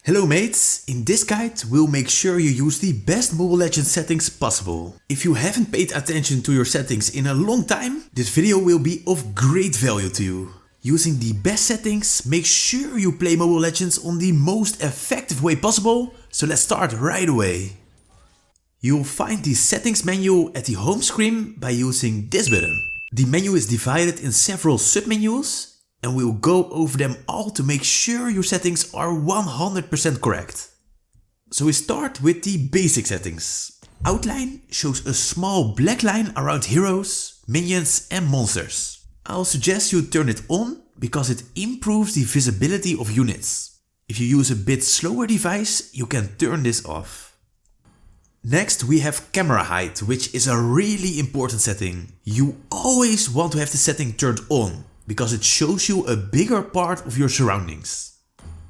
Hello mates, in this guide we'll make sure you use the best Mobile Legends settings possible. If you haven't paid attention to your settings in a long time, this video will be of great value to you. Using the best settings, make sure you play Mobile Legends on the most effective way possible, so let's start right away. You'll find the settings menu at the home screen by using this button. The menu is divided in several submenus, and we'll go over them all to make sure your settings are 100% correct. So we start with the basic settings. Outline shows a small black line around heroes, minions and monsters. I'll suggest you turn it on because it improves the visibility of units. If you use a bit slower device, you can turn this off. Next we have camera height, which is a really important setting. You always want to have the setting turned on, because it shows you a bigger part of your surroundings.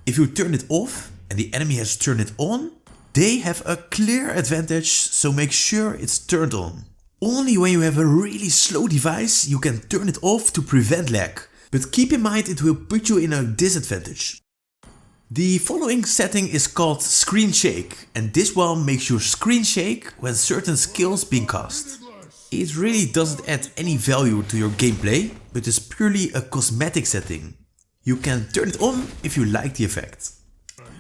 If you turn it off and the enemy has turned it on, they have a clear advantage, so make sure it's turned on. Only when you have a really slow device you can turn it off to prevent lag, but keep in mind it will put you in a disadvantage. The following setting is called screen shake, and this one makes your screen shake when certain skills being cast. It really doesn't add any value to your gameplay, but is purely a cosmetic setting. You can turn it on if you like the effect.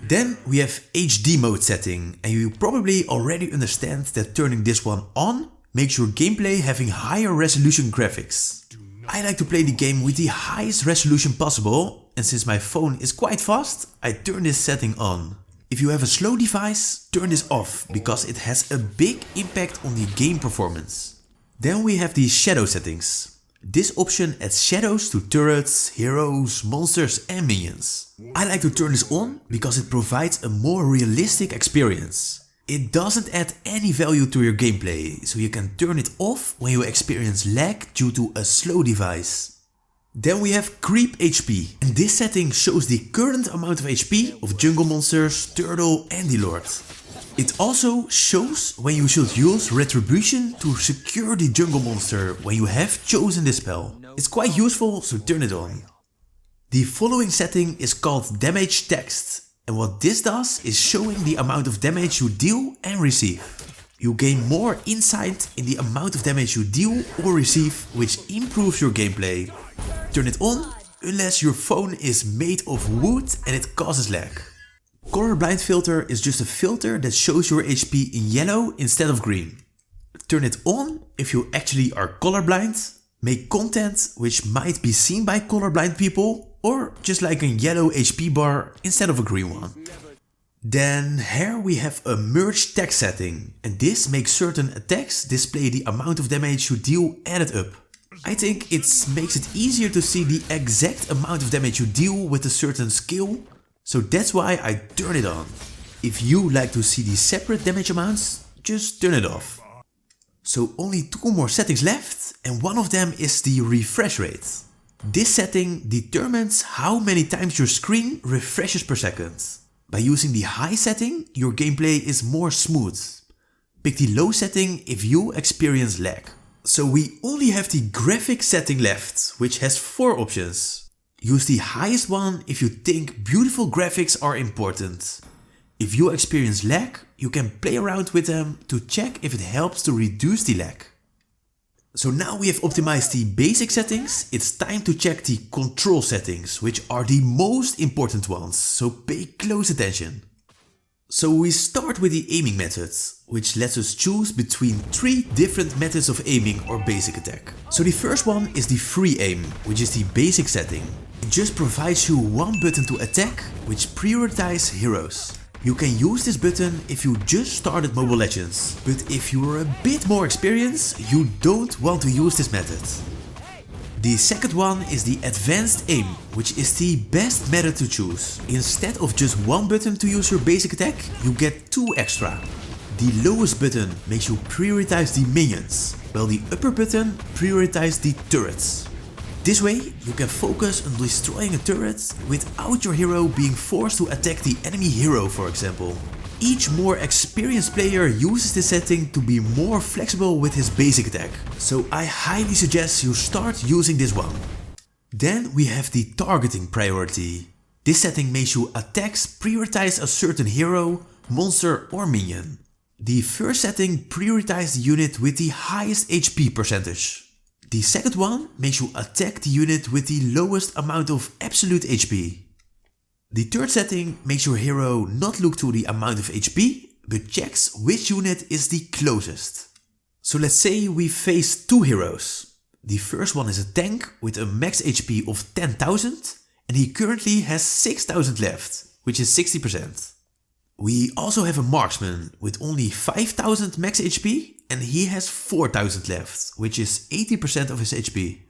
Then we have HD mode setting, and you probably already understand that turning this one on makes your gameplay having higher resolution graphics. I like to play the game with the highest resolution possible, and since my phone is quite fast, I turn this setting on. If you have a slow device, turn this off, because it has a big impact on the game performance. Then we have the shadow settings. This option adds shadows to turrets, heroes, monsters and minions. I like to turn this on because it provides a more realistic experience. It doesn't add any value to your gameplay, so you can turn it off when you experience lag due to a slow device. Then we have creep HP, and this setting shows the current amount of HP of jungle monsters, turtle and the lord. It also shows when you should use retribution to secure the jungle monster when you have chosen this spell. It's quite useful, so turn it on. The following setting is called damage text, and what this does is showing the amount of damage you deal and receive. You gain more insight in the amount of damage you deal or receive, which improves your gameplay. Turn it on unless your phone is made of wood and it causes lag. Colorblind filter is just a filter that shows your HP in yellow instead of green. Turn it on if you actually are colorblind. Make content which might be seen by colorblind people, or just like a yellow HP bar instead of a green one. Then here we have a merge text setting, and this makes certain attacks display the amount of damage you deal added up. I think it makes it easier to see the exact amount of damage you deal with a certain skill, so that's why I turn it on. If you like to see the separate damage amounts, just turn it off. So only two more settings left, and one of them is the refresh rate. This setting determines how many times your screen refreshes per second. By using the high setting, your gameplay is more smooth. Pick the low setting if you experience lag. So we only have the graphic setting left, which has 4 options. Use the highest one if you think beautiful graphics are important. If you experience lag, you can play around with them to check if it helps to reduce the lag. So now we have optimized the basic settings, it's time to check the control settings, which are the most important ones, so pay close attention. So we start with the aiming method, which lets us choose between 3 different methods of aiming or basic attack. So the first one is the free aim, which is the basic setting. It just provides you one button to attack, which prioritizes heroes. You can use this button if you just started Mobile Legends, but if you are a bit more experienced, you don't want to use this method. The second one is the advanced aim, which is the best method to choose. Instead of just one button to use your basic attack, you get 2 extra. The lowest button makes you prioritize the minions, while the upper button prioritizes the turrets. This way, you can focus on destroying a turret without your hero being forced to attack the enemy hero, for example. Each more experienced player uses this setting to be more flexible with his basic attack, so I highly suggest you start using this one. Then we have the targeting priority. This setting makes your attacks prioritize a certain hero, monster or minion. The first setting prioritizes the unit with the highest HP percentage. The second one makes you attack the unit with the lowest amount of absolute HP. The third setting makes your hero not look to the amount of HP, but checks which unit is the closest. So let's say we face two heroes. The first one is a tank with a max HP of 10,000 and he currently has 6,000 left, which is 60%. We also have a marksman with only 5,000 max HP and he has 4,000 left, which is 80% of his HP.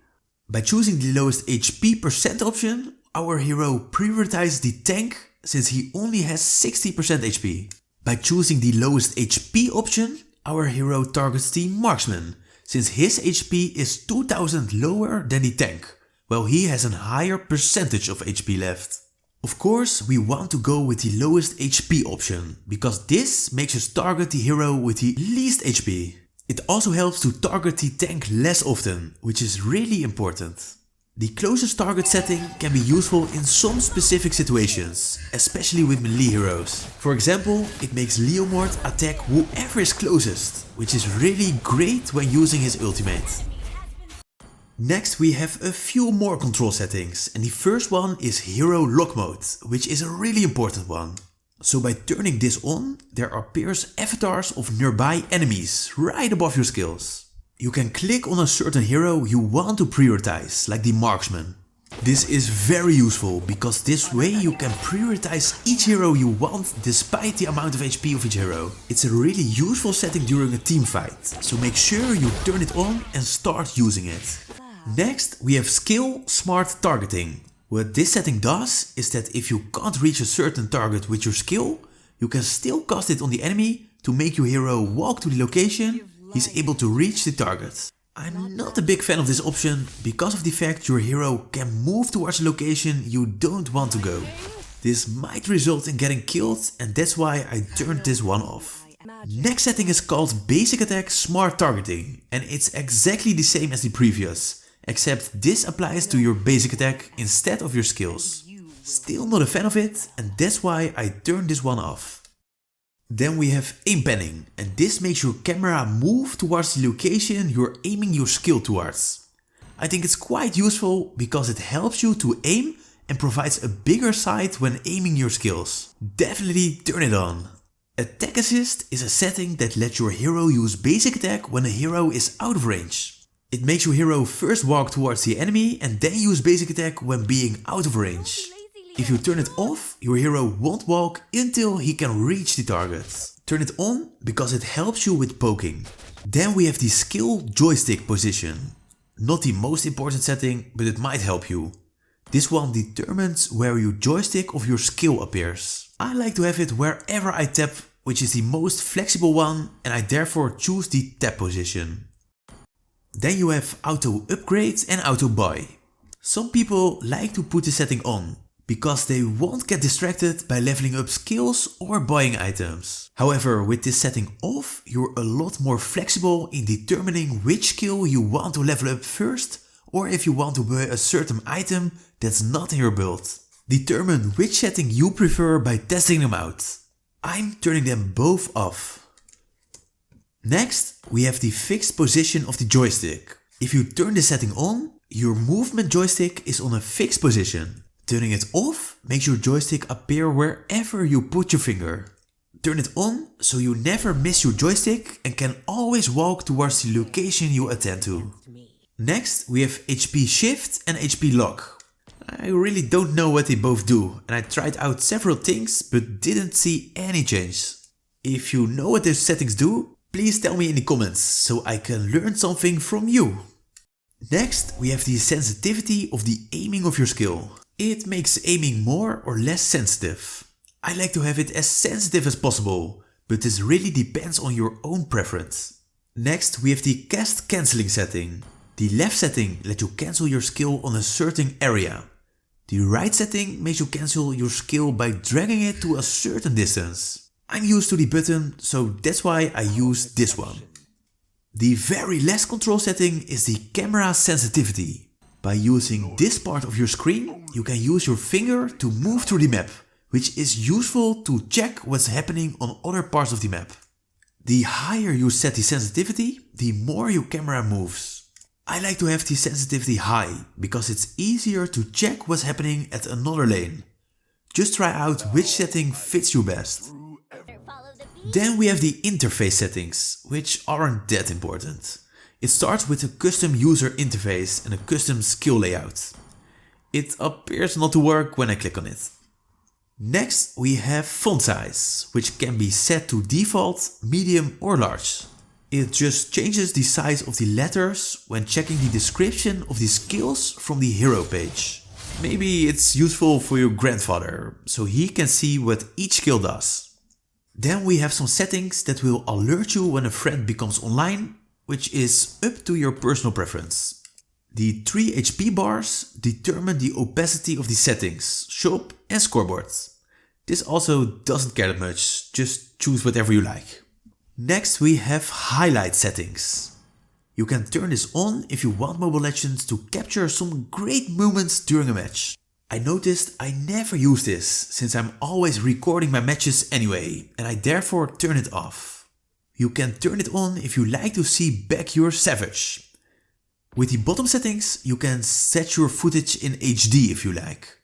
By choosing the lowest HP percent option, our hero prioritizes the tank since he only has 60% HP. By choosing the lowest HP option, our hero targets the marksman since his HP is 2000 lower than the tank, while he has a higher percentage of HP left. Of course, we want to go with the lowest HP option, because this makes us target the hero with the least HP. It also helps to target the tank less often, which is really important. The closest target setting can be useful in some specific situations, especially with melee heroes. For example, it makes Leomord attack whoever is closest, which is really great when using his ultimate. Next we have a few more control settings, and the first one is Hero Lock Mode, which is a really important one. So by turning this on, there appears avatars of nearby enemies right above your skills. You can click on a certain hero you want to prioritize, like the marksman. This is very useful because this way you can prioritize each hero you want despite the amount of HP of each hero. It's a really useful setting during a team fight, so make sure you turn it on and start using it. Next we have Skill Smart Targeting. What this setting does is that if you can't reach a certain target with your skill, you can still cast it on the enemy to make your hero walk to the location he's able to reach the target. I'm not a big fan of this option because of the fact your hero can move towards a location you don't want to go. This might result in getting killed, and that's why I turned this one off. Next setting is called Basic Attack Smart Targeting, and it's exactly the same as the previous, except this applies to your basic attack instead of your skills. Still not a fan of it, and that's why I turned this one off. Then we have Aim Panning, and this makes your camera move towards the location you're aiming your skill towards. I think it's quite useful because it helps you to aim and provides a bigger sight when aiming your skills. Definitely turn it on. Attack Assist is a setting that lets your hero use basic attack when a hero is out of range. It makes your hero first walk towards the enemy and then use basic attack when being out of range. If you turn it off, your hero won't walk until he can reach the target. Turn it on because it helps you with poking. Then we have the skill joystick position. Not the most important setting, but it might help you. This one determines where your joystick of your skill appears. I like to have it wherever I tap, which is the most flexible one, and I therefore choose the tap position. Then you have auto upgrade and auto buy. Some people like to put the setting on, because they won't get distracted by leveling up skills or buying items. However, with this setting off, you're a lot more flexible in determining which skill you want to level up first, or if you want to buy a certain item that's not in your build. Determine which setting you prefer by testing them out. I'm turning them both off. Next, we have the fixed position of the joystick. If you turn the setting on, your movement joystick is on a fixed position. Turning it off makes your joystick appear wherever you put your finger. Turn it on so you never miss your joystick and can always walk towards the location you attend to. Next we have HP Shift and HP Lock. I really don't know what they both do, and I tried out several things but didn't see any change. If you know what those settings do, please tell me in the comments so I can learn something from you. Next we have the sensitivity of the aiming of your skill. It makes aiming more or less sensitive. I like to have it as sensitive as possible, but this really depends on your own preference. Next we have the cast cancelling setting. The left setting lets you cancel your skill on a certain area. The right setting makes you cancel your skill by dragging it to a certain distance. I'm used to the button, so that's why I use this one. The very last control setting is the camera sensitivity. By using this part of your screen, you can use your finger to move through the map, which is useful to check what's happening on other parts of the map. The higher you set the sensitivity, the more your camera moves. I like to have the sensitivity high, because it's easier to check what's happening at another lane. Just try out which setting fits you best. Then we have the interface settings, which aren't that important. It starts with a custom user interface and a custom skill layout. It appears not to work when I click on it. Next we have font size, which can be set to default, medium or large. It just changes the size of the letters when checking the description of the skills from the hero page. Maybe it's useful for your grandfather, so he can see what each skill does. Then we have some settings that will alert you when a friend becomes online, which is up to your personal preference. The 3 HP bars determine the opacity of the settings, shop and scoreboard. This also doesn't care that much, just choose whatever you like. Next we have highlight settings. You can turn this on if you want Mobile Legends to capture some great moments during a match. I noticed I never use this, since I'm always recording my matches anyway, and I therefore turn it off. You can turn it on if you like to see back your Savage. With the bottom settings, you can set your footage in HD if you like.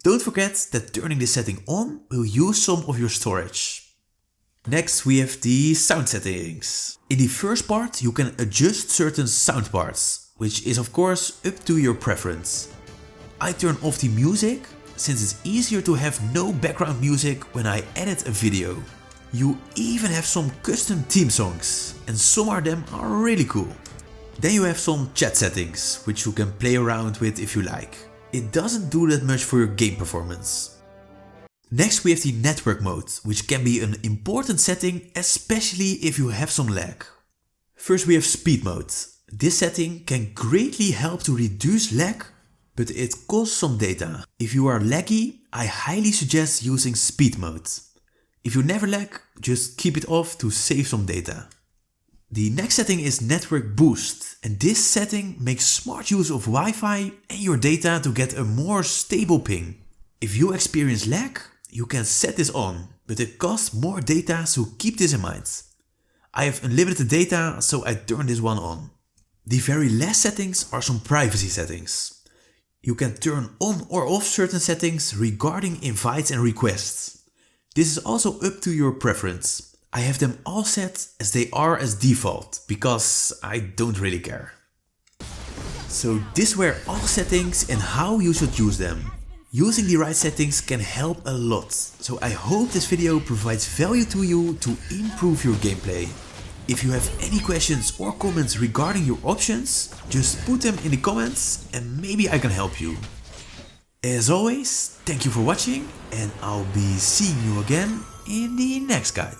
Don't forget that turning this setting on will use some of your storage. Next we have the sound settings. In the first part you can adjust certain sound parts, which is of course up to your preference. I turn off the music, since it's easier to have no background music when I edit a video. You even have some custom theme songs, and some of them are really cool. Then you have some chat settings, which you can play around with if you like. It doesn't do that much for your game performance. Next we have the network mode, which can be an important setting, especially if you have some lag. First we have speed mode. This setting can greatly help to reduce lag, but it costs some data. If you are laggy, I highly suggest using speed mode. If you never lag, just keep it off to save some data. The next setting is network boost, and this setting makes smart use of Wi-Fi and your data to get a more stable ping. If you experience lag, you can set this on, but it costs more data, so keep this in mind. I have unlimited data, so I turn this one on. The very last settings are some privacy settings. You can turn on or off certain settings regarding invites and requests. This is also up to your preference. I have them all set as they are as default, because I don't really care. So these were all settings and how you should use them. Using the right settings can help a lot, so I hope this video provides value to you to improve your gameplay. If you have any questions or comments regarding your options, just put them in the comments and maybe I can help you. As always, thank you for watching and I'll be seeing you again in the next guide.